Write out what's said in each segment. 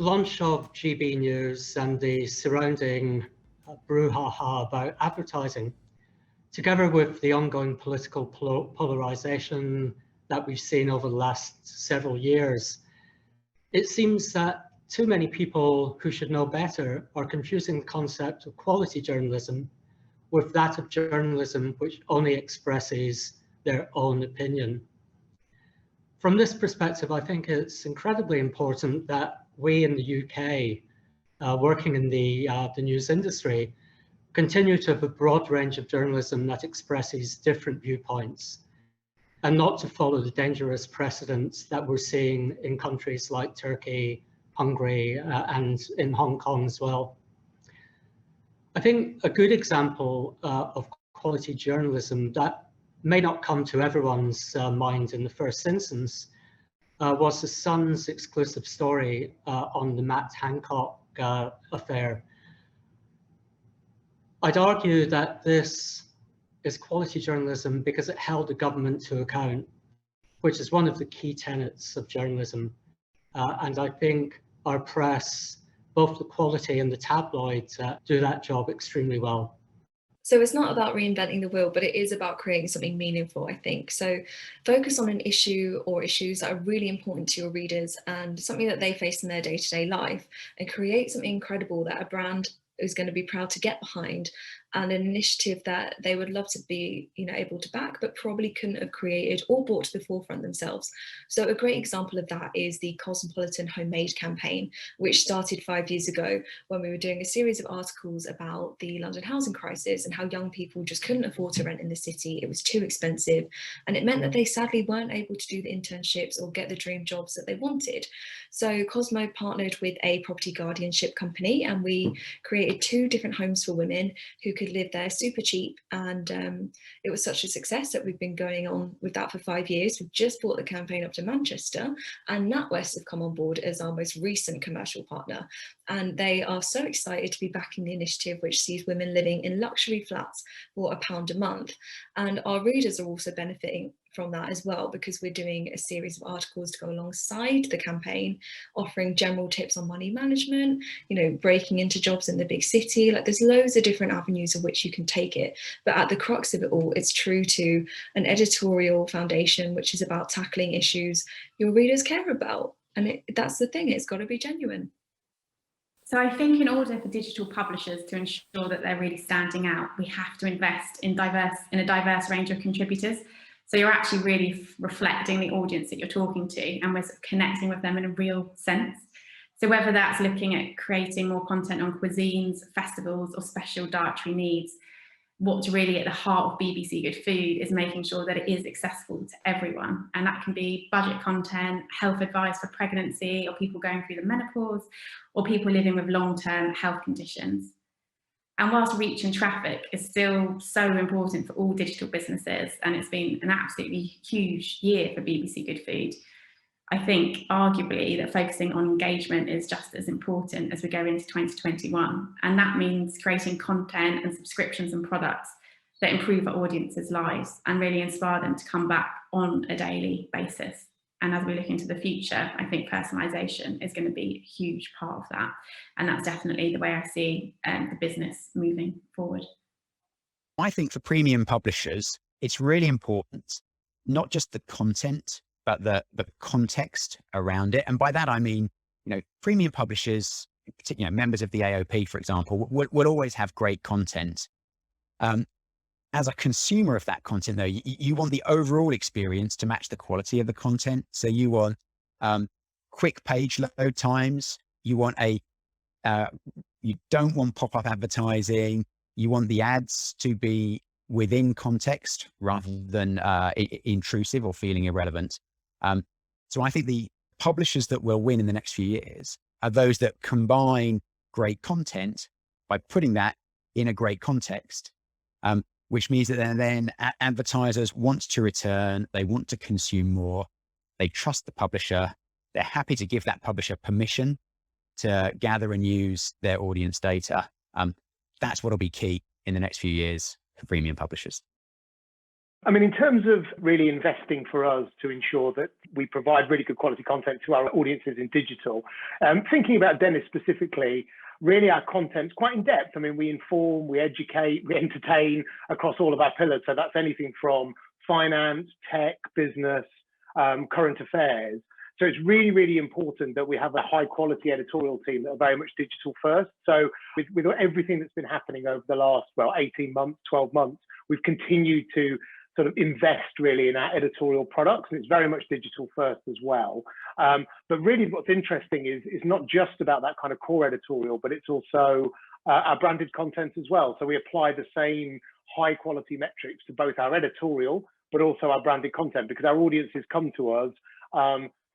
launch of GB News and the surrounding brouhaha about advertising, together with the ongoing political polarisation that we've seen over the last several years, it seems that too many people who should know better are confusing the concept of quality journalism with that of journalism which only expresses their own opinion. From this perspective, I think it's incredibly important that we in the UK, working in the news industry, continue to have a broad range of journalism that expresses different viewpoints, and not to follow the dangerous precedents that we're seeing in countries like Turkey, Hungary, and in Hong Kong as well. I think a good example of quality journalism that may not come to everyone's mind in the first instance was the Sun's exclusive story on the Matt Hancock affair. I'd argue that this is quality journalism because it held the government to account, which is one of the key tenets of journalism. And I think our press, both the quality and the tabloids, do that job extremely well. So it's not about reinventing the wheel, but it is about creating something meaningful, I think. So focus on an issue or issues that are really important to your readers and something that they face in their day-to-day life, and create something incredible that a brand is going to be proud to get behind, and an initiative that they would love to be, able to back, but probably couldn't have created or brought to the forefront themselves. So a great example of that is the Cosmopolitan Homemade campaign, which started 5 years ago when we were doing a series of articles about the London housing crisis and how young people just couldn't afford to rent in the city. It was too expensive, and it meant that they sadly weren't able to do the internships or get the dream jobs that they wanted. So Cosmo partnered with a property guardianship company, and we created 2 different homes for women who could live there super cheap, and it was such a success that we've been going on with that for 5 years. We've just brought the campaign up to Manchester, and NatWest have come on board as our most recent commercial partner, and they are so excited to be backing the initiative, which sees women living in luxury flats for £1 a month. And our readers are also benefiting from that as well, because we're doing a series of articles to go alongside the campaign, offering general tips on money management, breaking into jobs in the big city. Like, there's loads of different avenues of which you can take it, but at the crux of it all, it's true to an editorial foundation which is about tackling issues your readers care about, and that's the thing, it's got to be genuine. So I think in order for digital publishers to ensure that they're really standing out, we have to invest in a diverse range of contributors. So you're actually really reflecting the audience that you're talking to, and we're sort of connecting with them in a real sense. So whether that's looking at creating more content on cuisines, festivals, or special dietary needs, what's really at the heart of BBC Good Food is making sure that it is accessible to everyone. And that can be budget content, health advice for pregnancy, or people going through the menopause, or people living with long-term health conditions. And whilst reach and traffic is still so important for all digital businesses, and it's been an absolutely huge year for BBC Good Food, I think arguably that focusing on engagement is just as important as we go into 2021. And that means creating content and subscriptions and products that improve our audience's lives and really inspire them to come back on a daily basis. And as we look into the future, I think personalisation is going to be a huge part of that. And that's definitely the way I see the business moving forward. I think for premium publishers, it's really important, not just the content, but the context around it. And by that, I mean, premium publishers, members of the AOP, for example, will always have great content. As a consumer of that content, though, you want the overall experience to match the quality of the content. So you want quick page load times. You want you don't want pop-up advertising. You want the ads to be within context rather than intrusive or feeling irrelevant. So I think the publishers that will win in the next few years are those that combine great content by putting that in a great context. Which means that then advertisers want to return, they want to consume more, they trust the publisher, they're happy to give that publisher permission to gather and use their audience data. That's what will be key in the next few years for premium publishers. I mean, in terms of really investing for us to ensure that we provide really good quality content to our audiences in digital. Thinking about Dennis specifically, really our content's quite in depth. I mean, we inform, we educate, we entertain across all of our pillars. So that's anything from finance, tech, business, current affairs. So it's really, really important that we have a high quality editorial team that are very much digital first. So with everything that's been happening over the last, 18 months, 12 months, we've continued to sort of invest really in our editorial products, and it's very much digital first as well. But really what's interesting is not just about that kind of core editorial, but it's also our branded content as well. So we apply the same high quality metrics to both our editorial, but also our branded content, because our audiences come to us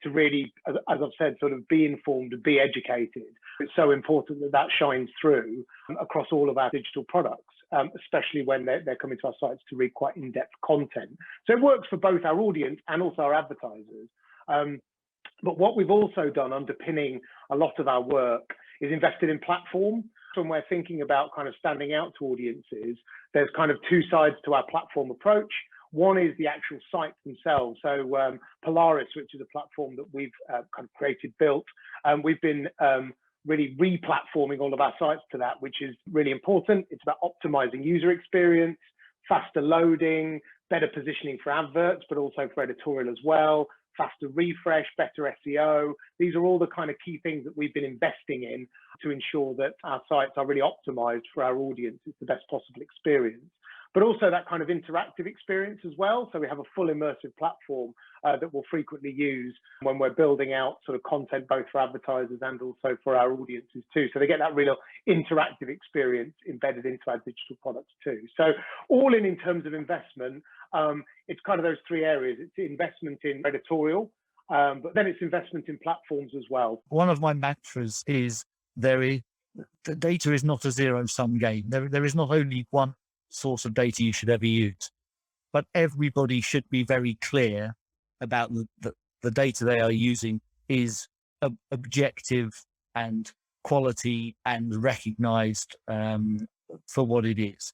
to really, as I've said, sort of be informed and be educated. It's so important that that shines through across all of our digital products, especially when they're coming to our sites to read quite in-depth content. So it works for both our audience and also our advertisers. But what we've also done underpinning a lot of our work is invested in platform. When we're thinking about kind of standing out to audiences, there's kind of two sides to our platform approach. One is the actual sites themselves. So Polaris, which is a platform that we've kind of created, built, we've been really re-platforming all of our sites to that, which is really important. It's about optimizing user experience, faster loading, better positioning for adverts, but also for editorial as well, faster refresh, better SEO. These are all the kind of key things that we've been investing in to ensure that our sites are really optimized for our audience. It's the best possible experience, but also that kind of interactive experience as well. So we have a full immersive platform that we'll frequently use when we're building out sort of content, both for advertisers and also for our audiences too. So they get that real interactive experience embedded into our digital products too. So all in terms of investment, it's kind of those three areas. It's investment in editorial, but then it's investment in platforms as well. One of my mantras is the data is not a zero-sum game. There is not only one source of data you should ever use, but everybody should be very clear about the data they are using is objective and quality and recognized for what it is.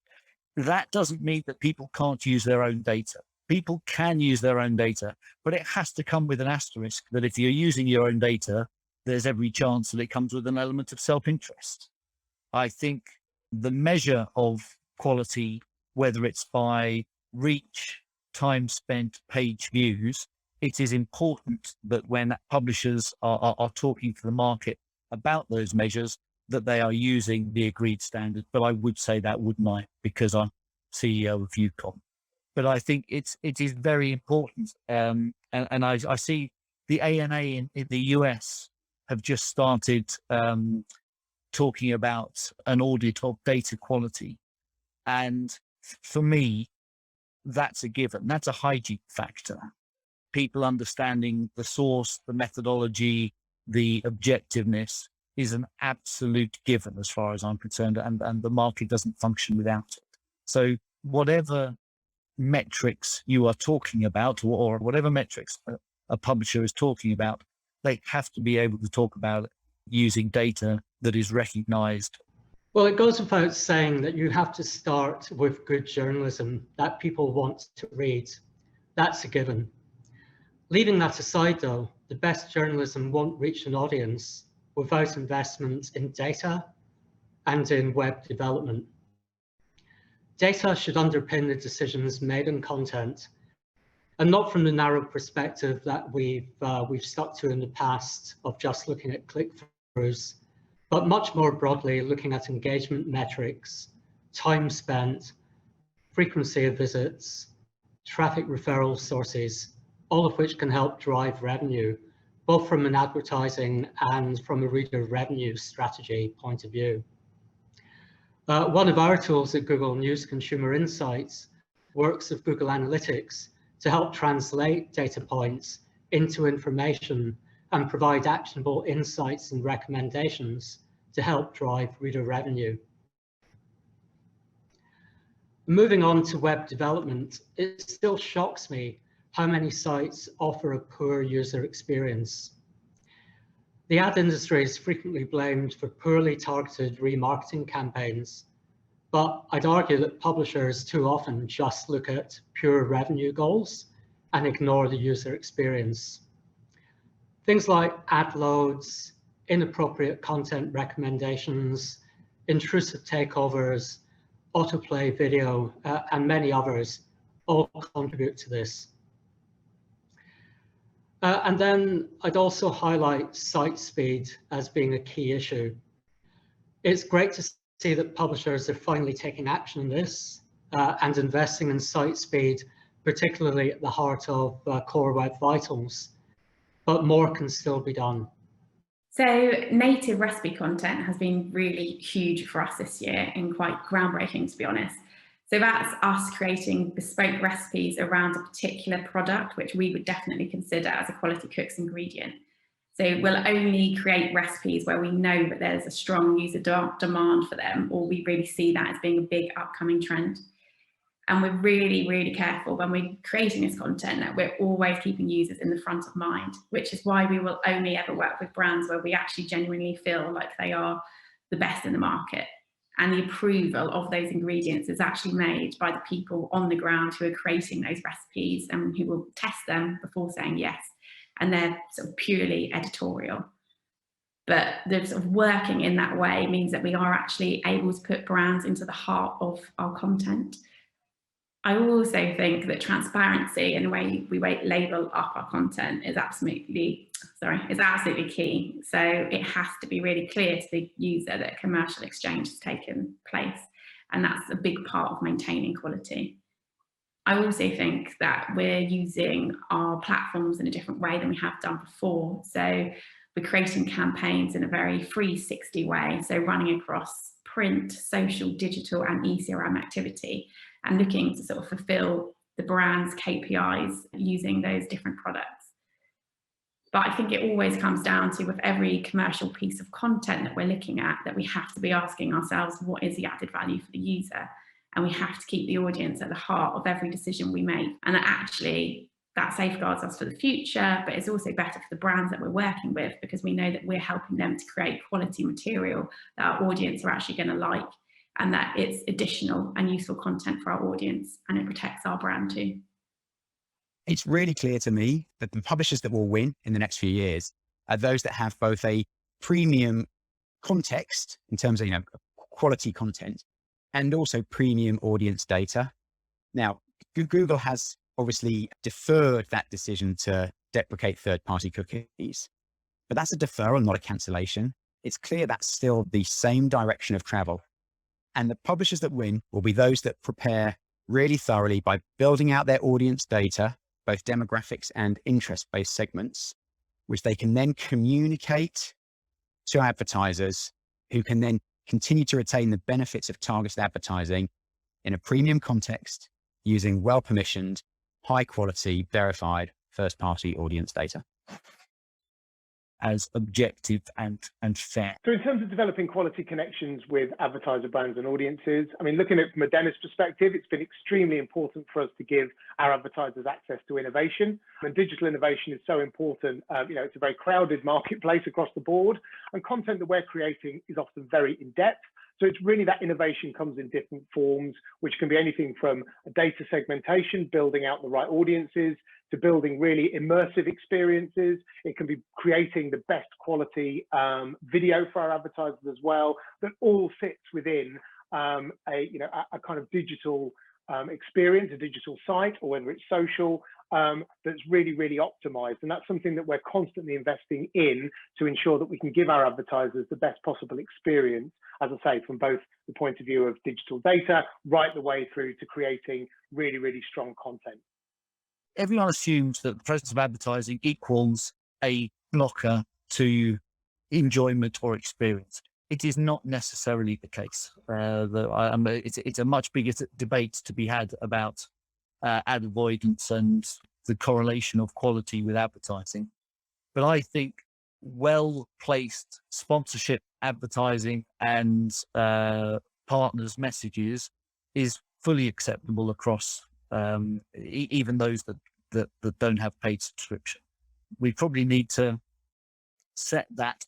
That doesn't mean that people can't use their own data. People can use their own data, but it has to come with an asterisk that if you're using your own data, there's every chance that it comes with an element of self-interest. I think the measure of quality, whether it's by reach, time spent, page views, it is important that when publishers are talking to the market about those measures, that they are using the agreed standard. But I would say that, wouldn't I? Because I'm CEO of UCOM. But I think it is very important. And I see the ANA in the US have just started talking about an audit of data quality. And for me, that's a given. That's a hygiene factor. People understanding the source, the methodology, the objectiveness is an absolute given as far as I'm concerned, and the market doesn't function without it. So whatever metrics you are talking about, or whatever metrics a publisher is talking about, they have to be able to talk about it using data that is recognized. Well, it goes without saying that you have to start with good journalism that people want to read. That's a given. Leaving that aside though, the best journalism won't reach an audience without investment in data and in web development. Data should underpin the decisions made in content, and not from the narrow perspective that we've stuck to in the past of just looking at click-throughs, but much more broadly looking at engagement metrics, time spent, frequency of visits, traffic referral sources, all of which can help drive revenue, both from an advertising and from a reader revenue strategy point of view. One of our tools at Google News Consumer Insights works with Google Analytics to help translate data points into information and provide actionable insights and recommendations to help drive reader revenue. Moving on to web development, it still shocks me how many sites offer a poor user experience. The ad industry is frequently blamed for poorly targeted remarketing campaigns, but I'd argue that publishers too often just look at pure revenue goals and ignore the user experience. Things like ad loads, inappropriate content recommendations, intrusive takeovers, autoplay video, and many others all contribute to this. And then I'd also highlight site speed as being a key issue. It's great to see that publishers are finally taking action on this and investing in site speed, particularly at the heart of Core Web Vitals, but more can still be done. So native recipe content has been really huge for us this year and quite groundbreaking, to be honest. So that's us creating bespoke recipes around a particular product, which we would definitely consider as a quality cook's ingredient. So we'll only create recipes where we know that there's a strong user demand for them, or we really see that as being a big upcoming trend. And we're really, really careful when we're creating this content that we're always keeping users in the front of mind, which is why we will only ever work with brands where we actually genuinely feel like they are the best in the market. And the approval of those ingredients is actually made by the people on the ground who are creating those recipes and who will test them before saying yes. And they're sort of purely editorial. But the sort of working in that way means that we are actually able to put brands into the heart of our content. I also think that transparency in the way we label up our content is absolutely key. So it has to be really clear to the user that a commercial exchange has taken place, and that's a big part of maintaining quality. I also think that we're using our platforms in a different way than we have done before. So we're creating campaigns in a very 360 way, so running across print, social, digital, and eCRM activity, and looking to sort of fulfill the brand's KPIs using those different products. But I think it always comes down to, with every commercial piece of content that we're looking at, that we have to be asking ourselves, what is the added value for the user? And we have to keep the audience at the heart of every decision we make. And that safeguards us for the future, but it's also better for the brands that we're working with, because we know that we're helping them to create quality material that our audience are actually going to like, and that it's additional and useful content for our audience, and it protects our brand too. It's really clear to me that the publishers that will win in the next few years are those that have both a premium context in terms of, quality content, and also premium audience data. Now, Google has obviously deferred that decision to deprecate third-party cookies, but that's a deferral, not a cancellation. It's clear that's still the same direction of travel. And the publishers that win will be those that prepare really thoroughly by building out their audience data, both demographics and interest-based segments, which they can then communicate to advertisers, who can then continue to retain the benefits of targeted advertising in a premium context using well-permissioned, high-quality, verified first-party audience data. As objective and fair. So in terms of developing quality connections with advertiser brands and audiences, I mean, looking at it from a Dennis perspective, it's been extremely important for us to give our advertisers access to innovation. And digital innovation is so important. It's a very crowded marketplace across the board, and content that we're creating is often very in-depth. So it's really that innovation comes in different forms, which can be anything from data segmentation, building out the right audiences, to building really immersive experiences. It can be creating the best quality video for our advertisers as well, that all sits within a kind of digital experience, a digital site, or whether it's social, that's really, really optimized. And that's something that we're constantly investing in to ensure that we can give our advertisers the best possible experience, as I say, from both the point of view of digital data right the way through to creating really, really strong content. Everyone assumes that the presence of advertising equals a blocker to enjoyment or experience. It is not necessarily the case. It's a much bigger debate to be had about ad avoidance and the correlation of quality with advertising. But I think well-placed sponsorship, advertising, and partners' messages is fully acceptable across even those that don't have paid subscription. We probably need to set that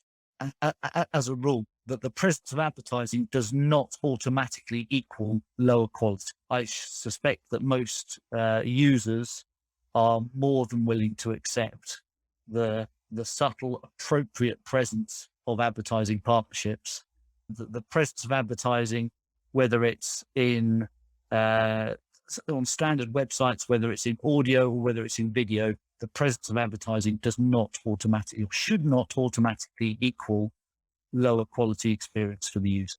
as a rule, that the presence of advertising does not automatically equal lower quality. I suspect that most users are more than willing to accept the the subtle, appropriate presence of advertising partnerships. The presence of advertising, whether it's in on standard websites, whether it's in audio or whether it's in video, the presence of advertising does not automatically or should not automatically equal lower quality experience for the user.